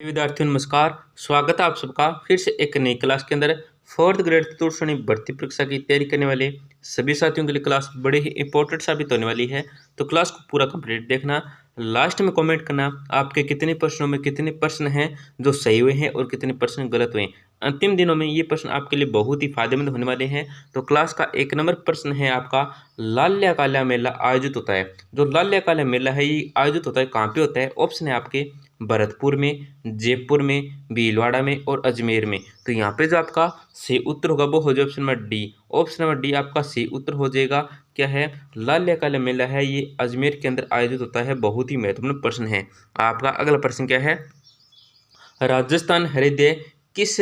विद्यार्थियों नमस्कार। स्वागत है आप सबका फिर से एक नई क्लास के अंदर। फोर्थ ग्रेड चतुर्थ श्रेणी भर्ती परीक्षा की तैयारी करने वाले सभी साथियों के लिए क्लास बड़े ही इंपॉर्टेंट साबित होने वाली है। तो क्लास को पूरा कंप्लीट देखना, लास्ट में कमेंट करना आपके कितने प्रश्नों में कितने प्रश्न हैं जो सही हुए हैं और कितने प्रश्न गलत हुए हैं। अंतिम दिनों में ये प्रश्न आपके लिए बहुत ही फायदेमंद होने वाले हैं। तो क्लास का 1 नंबर प्रश्न है आपका, लाल्या काल्या मेला आयोजित होता है। जो लाल्या काल्या मेला है ये आयोजित होता है कहाँ पे होता है? ऑप्शन है आपके भरतपुर में, जयपुर में, भीलवाड़ा में और अजमेर में। तो यहाँ पे जो आपका सही उत्तर होगा वो हो जाए option number D. Option number D आपका सही उत्तर हो जाएगा। क्या है? लाल्या काल्या मेला है ये अजमेर के अंदर आयोजित होता है। बहुत ही महत्वपूर्ण प्रश्न है। आपका अगला प्रश्न क्या है? राजस्थान हृदय किस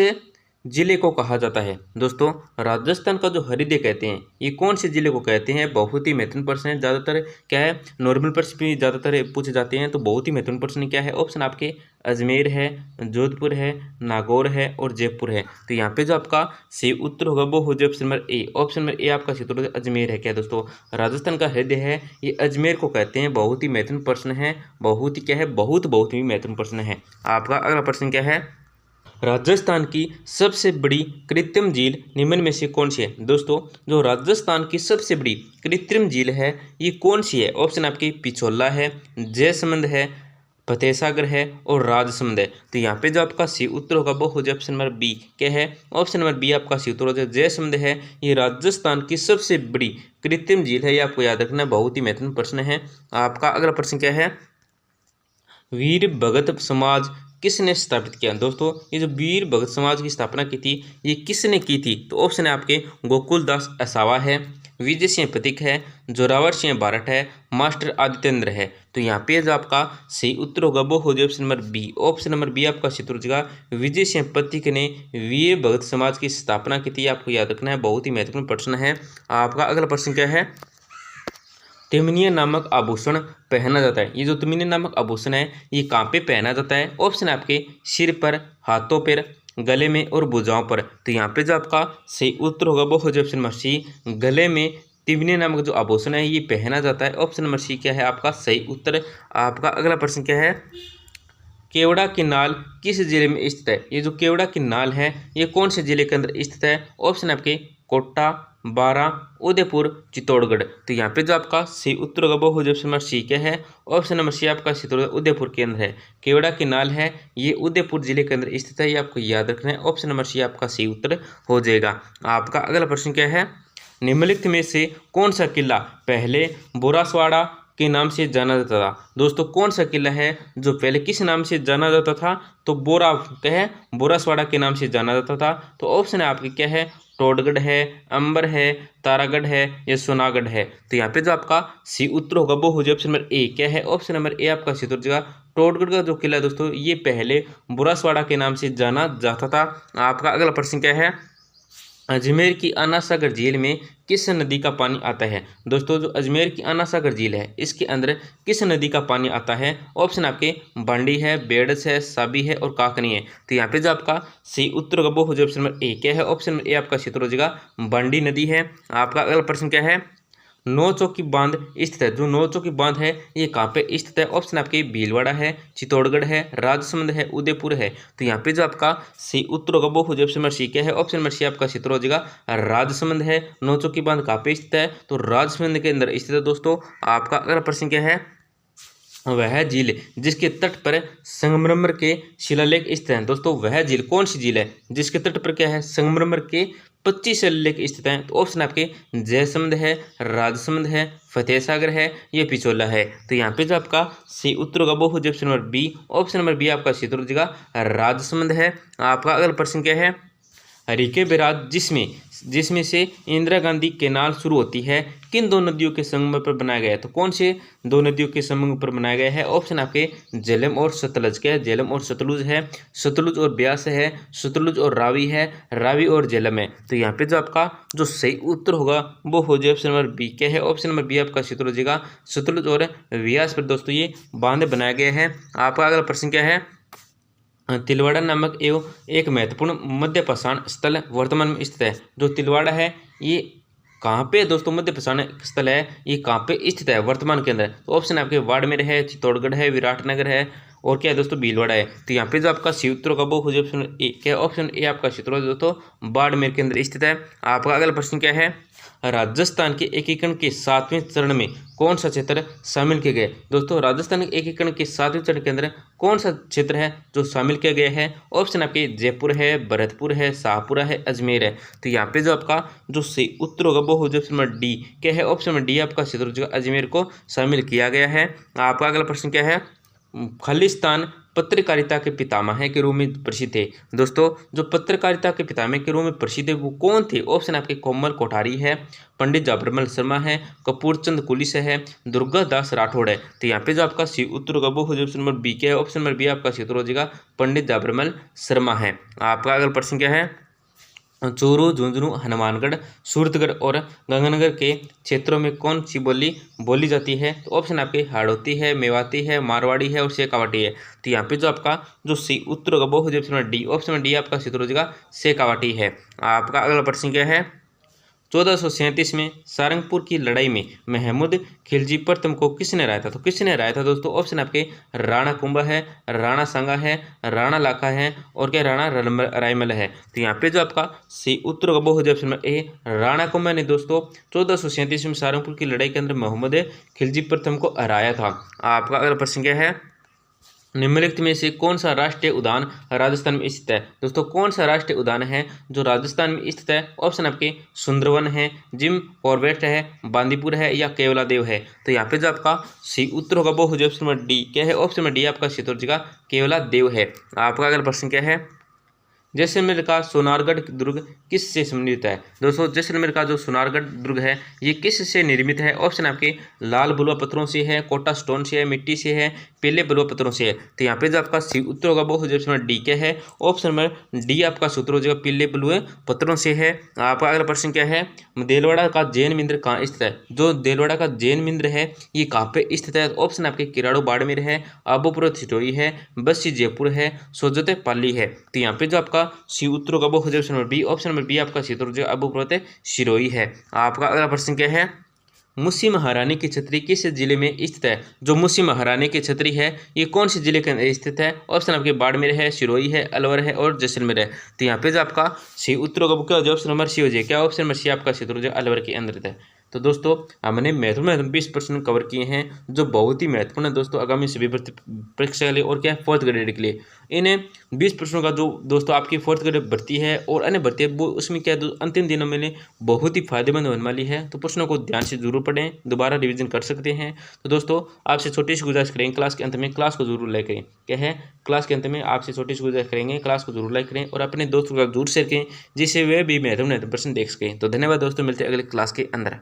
जिले को कहा जाता है? दोस्तों, राजस्थान का जो हृदय कहते हैं ये कौन से जिले को कहते हैं? बहुत ही महत्वपूर्ण प्रश्न है। ज़्यादातर क्या है, नॉर्मल प्रश्न भी ज़्यादातर पूछे जाते हैं। तो बहुत ही महत्वपूर्ण प्रश्न क्या है? ऑप्शन आपके अजमेर है, जोधपुर है, नागौर है और जयपुर है। तो यहाँ पे जो आपका सही उत्तर होगा वो हो जाए option number A. Option number A आपका सही उत्तर अजमेर है। क्या दोस्तों, राजस्थान का हृदय है ये अजमेर को कहते हैं। बहुत ही महत्वपूर्ण प्रश्न है। बहुत ही क्या है, बहुत ही महत्वपूर्ण प्रश्न है। आपका अगला प्रश्न क्या है? राजस्थान की सबसे बड़ी कृत्रिम झील निम्न में से कौन सी है? दोस्तों, जो राजस्थान की सबसे बड़ी कृत्रिम झील है ये कौन सी है? ऑप्शन आपकी पिछोला है, जयसमंद है, फतेह सागर है और राजसमंद है। तो यहाँ पे जो आपका सही उत्तर होगा वो हो जाए ऑप्शन नंबर बी। क्या है? ऑप्शन नंबर बी आपका सही उत्तर हो जाए। जयसमंद है ये राजस्थान की सबसे बड़ी कृत्रिम झील है। ये आपको याद रखना, बहुत ही महत्वपूर्ण प्रश्न है। आपका अगला प्रश्न क्या है? वीर भगत समाज किसने स्थापित किया? दोस्तों, ये जो वीर भगत समाज की स्थापना की थी ये किसने की थी? तो ऑप्शन है आपके गोकुलदास असावा है, विजय सिंह पथिक है, जोरावर सिंह बारट है, मास्टर आदित्येंद्र है। तो यहाँ पे जो आपका सही उत्तर होगा वो हो जाए option number B. Option number B आपका सही उत्तर हो जाएगा। विजय सिंह पथिक ने वीर भगत समाज की स्थापना की थी। आपको याद रखना है, बहुत ही महत्वपूर्ण प्रश्न है। आपका अगला प्रश्न क्या है? तिमनिया नामक आभूषण पहना जाता है। ये जो तिमनिया नामक आभूषण है ये कहाँ पे पहना जाता है? ऑप्शन आपके सिर पर, हाथों पर, गले में और भुजाओं पर। तो यहाँ पे जो आपका सही उत्तर होगा वो हो जाए ऑप्शन नंबर सी। गले में तिमनिया नामक जो आभूषण है ये पहना जाता है। ऑप्शन नंबर सी क्या है आपका सही उत्तर। आपका अगला प्रश्न क्या है? केवड़ा की नाल किस जिले में स्थित है? ये जो केवड़ा की नाल है ये कौन से जिले के अंदर स्थित है? ऑप्शन आपके कोटा, बारां, उदयपुर, चित्तौड़गढ़। तो यहाँ पे जो आपका सही उत्तर होगा वो हो जाए ऑप्शन नंबर सी। क्या है? ऑप्शन नंबर सी आपका सही उत्तर उदयपुर के अंदर है। केवड़ा की नाल है ये उदयपुर जिले के अंदर स्थित है। ये आपको याद रखना है। ऑप्शन नंबर सी आपका सही उत्तर हो जाएगा। आपका अगला प्रश्न क्या है? निम्नलिखित में से कौन सा किला पहले बोरासवाड़ा के नाम से जाना जाता था? दोस्तों, कौन सा किला है जो पहले किस नाम से जाना जाता था? तो बोरासवाड़ा के नाम से जाना जाता था। तो ऑप्शन है आपके क्या है? टोडगढ़ है, अंबर है, तारागढ़ है या सोनागढ़ है। तो यहाँ पे जो आपका सी उत्तर होगा वो हो जाए ऑप्शन नंबर ए। क्या है? ऑप्शन नंबर ए आपका सी उत्तर होगा। टोडगढ़ का जो किला है दोस्तों ये पहले बोरासवाड़ा के नाम से जाना जाता था। आपका अगला प्रश्न क्या है? अजमेर की आना सागर झील में किस नदी का पानी आता है? दोस्तों, जो अजमेर की आना सागर झील है इसके अंदर किस नदी का पानी आता है? ऑप्शन आपके बांडी है, बेड़स है, साबी है और काकनी है। तो यहाँ पे जो आपका सही उत्तर होगा वो हो जाए ऑप्शन नंबर ए। क्या है? ऑप्शन नंबर ए आपका सही उत्तर हो जाएगा, बांडी नदी है। आपका अगला प्रश्न क्या है? नौ चौकी बांध स्थित है। जो नौ चौकी बांध है ये कहाँ पे स्थित है? ऑप्शन आपके भीलवाड़ा है, चित्तौड़गढ़ है, राजसमंद है, उदयपुर है। तो यहाँ पे जो आपका सही उत्तर होगा वो हो जाए ऑप्शन नंबर सी। क्या है? ऑप्शन नंबर सी आपका सही उत्तर हो जाएगा, राजसमंद है। नौ चौकी बांध कहाँ पे स्थित है? तो राजसमंद के अंदर स्थित है। दोस्तों, आपका अगला प्रश्न क्या है? वह झील जिसके तट पर संगमरमर के शिलालेख स्थित हैं। दोस्तों, वह झील कौन सी झील है जिसके तट पर क्या है? संगमरमर के 25 शिलालेख स्थित हैं। तो ऑप्शन आपके जयसमंद है, राजसमंद है, फतेह सागर है, ये पिछोला है। तो यहाँ पे जो आपका सही उत्तर होगा वो हो जाए option number B. Option number B आपका सही उत्तर हो जाएगा, राजसमंद है। आपका अगला प्रश्न क्या है? हरिके बैराज जिसमें से इंदिरा गांधी कैनाल शुरू होती है किन दो नदियों के संगम पर बनाया गया है? तो कौन से दो नदियों के संगम पर बनाया गया है? ऑप्शन आपके झेलम और सतलज। क्या है? झेलम और सतलुज है, सतलुज और ब्यास है, सतलुज और रावी है, रावी और झेलम है। तो यहाँ पे जो आपका जो सही उत्तर होगा वो हो जाए ऑप्शन नंबर बी। क्या है? ऑप्शन नंबर बी आपका सही उत्तर हो जाएगा, सतलुज और ब्यास पर दोस्तों ये बांध बनाया गया है। आपका अगला प्रश्न क्या है? तिलवाड़ा नामक एवं एक महत्वपूर्ण मध्य पाषाण स्थल वर्तमान में स्थित है। जो तिलवाड़ा है ये कहाँ पे दोस्तों मध्य पाषाण स्थल है, ये कहाँ पे स्थित है वर्तमान के अंदर? तो ऑप्शन आपके बाड़मेर है, चित्तौड़गढ़ है, विराटनगर है और क्या है दोस्तों, भीलवाड़ा है। तो यहाँ पे जो आपका सही उत्तर होगा वो हो जाए ऑप्शन ए। क्या है, ऑप्शन ए आपका क्षेत्र होगा दोस्तों बाड़मेर के अंदर स्थित है। आपका अगला प्रश्न क्या है, राजस्थान के एकीकरण के 7वें चरण में कौन सा क्षेत्र शामिल किया गया है। दोस्तों राजस्थान के एकीकरण के 7वें चरण के अंदर कौन सा क्षेत्र है जो शामिल किया गया है। ऑप्शन आपके जयपुर है, भरतपुर है, शाहपुरा है, अजमेर है। तो यहाँ पे जो आपका जो सही उत्तर होगा वो हो जाए ऑप्शन नंबर डी। क्या है, ऑप्शन नंबर डी आपका क्षेत्र जो अजमेर को शामिल किया गया है। आपका अगला प्रश्न क्या है, खालिस्तान पत्रकारिता के पितामह के रूप में प्रसिद्ध है। दोस्तों जो पत्रकारिता के पितामह के रूप में प्रसिद्ध है वो कौन थे। ऑप्शन आपके कोमल कोठारी है, पंडित जाबरमल शर्मा है, कपूर चंद कुलिस है, दुर्गा दास राठौड़ है। तो यहाँ पे जो आपका सही उत्तर होगा वो हो जाए ऑप्शन नंबर बी। क्या है, ऑप्शन नंबर बी आपका सही उत्तर हो जाएगा पंडित जाबरमल शर्मा है। आपका अगला प्रश्न क्या है, चूरू, झुंझुनू, हनुमानगढ़, सूरतगढ़ और गंगानगर के क्षेत्रों में कौन सी बोली बोली जाती है। तो ऑप्शन आपके हाड़ौती है, मेवाती है, मारवाड़ी है और शेखावाटी है। तो यहाँ पे जो आपका जो सही उत्तर होगा वो हो जाए option number D. Option number D आपका सही उत्तर हो जाएगा शेखावाटी है। आपका अगला प्रश्न क्या है, 1437 में सारंगपुर की लड़ाई में महमूद खिलजी प्रथम को किसने हराया था। तो किसने हराया था दोस्तों, ऑप्शन आपके राणा कुंभा है, राणा सांगा है, राणा लाखा है और क्या राणा रायमल है। तो यहाँ पे जो आपका सही उत्तर होगा वो हो जाए option number A, Rana Kumbha ने दोस्तों 1437 में सारंगपुर की लड़ाई के अंदर महमूद खिलजी प्रथम को हराया था। आपका अगला प्रश्न क्या है, निम्नलिखित में से कौन सा राष्ट्रीय उद्यान राजस्थान में स्थित है। दोस्तों कौन सा राष्ट्रीय उद्यान है जो राजस्थान में स्थित है। ऑप्शन आपके सुंदरवन है, जिम कॉर्बेट है, बांदीपुर है या केवला देव है। तो यहाँ पे जो आपका सही उत्तर होगा वो हो जाए ऑप्शन नंबर डी। क्या है, ऑप्शन नंबर डी आपका सही उत्तर का केवला देव है। आपका अगला प्रश्न क्या है, जैसलमेर का सोनारगढ़ दुर्ग किससे संबंधित है। दोस्तों जैसलमेर का जो सोनारगढ़ दुर्ग है ये किससे निर्मित है। ऑप्शन आपके लाल बलुआ पत्थरों से है, कोटा स्टोन से है, मिट्टी से है, पीले बलुआ पत्थरों से है। तो यहाँ पे जो आपका सही उत्तर होगा वो हो जाए ऑप्शन डी। क्या है, ऑप्शन नंबर डी आपका सूत्र हो जाएगा पीले बलुए पत्थरों से है। आपका अगला प्रश्न क्या है, देलवाड़ा का जैन मंदिर कहाँ स्थित है। जो देलवाड़ा का जैन मंदिर है ये कहाँ पे स्थित है। ऑप्शन आपके किराड़ू बाड़मेर है, आबूपुर छिटोई है, बस्सी जयपुर है, सोजते पाली है। तो यहाँ पे जो आपका सी उत्तर होगा वो हो जाए option number B. Option number B आपका सी उत्तर हो जाएगा अबूपुर सिरोही है। आपका अगला प्रश्न क्या है, मुसी महारानी की छतरी किस जिले में स्थित है। जो मुसी महारानी की छतरी है ये कौन से जिले के अंदर स्थित है। ऑप्शन आपके बाड़मेर है, सिरोही है, अलवर है और जैसलमेर है। तो यहाँ पे जो आपका सही उत्तर होगा वो क्या हो जाए, ऑप्शन नंबर सी हो जाए। क्या ऑप्शन नंबर सी आपका सही उत्तर हो जाए अलवर के अंदर है। तो दोस्तों हमने महत्वपूर्ण 20% कवर किए हैं जो बहुत ही महत्वपूर्ण है दोस्तों आगामी सभी परीक्षा के लिए और क्या है 4th ग्रेड के लिए। इन्हें 20% का जो दोस्तों आपकी 4th ग्रेड भर्ती है और अन्य भर्ती है वो उसमें क्या है अंतिम दिनों में बहुत ही फायदेमंद होने वाली है। तो प्रश्नों को ध्यान से जरूर पढ़ें, दोबारा रिवीजन कर सकते हैं। तो दोस्तों आपसे छोटी सी गुजारिश करेंगे क्लास के अंत में क्लास को जरूर लाइक करें। क्या है, क्लास के अंत में आपसे छोटी सी गुजारिश करेंगे क्लास को जरूर लाइक करें और अपने दोस्तों का जरूर शेयर करें जिससे वे भी महत्वपूर्ण प्रश्न देख सकें। तो धन्यवाद दोस्तों, मिलते हैं अगले क्लास के अंदर।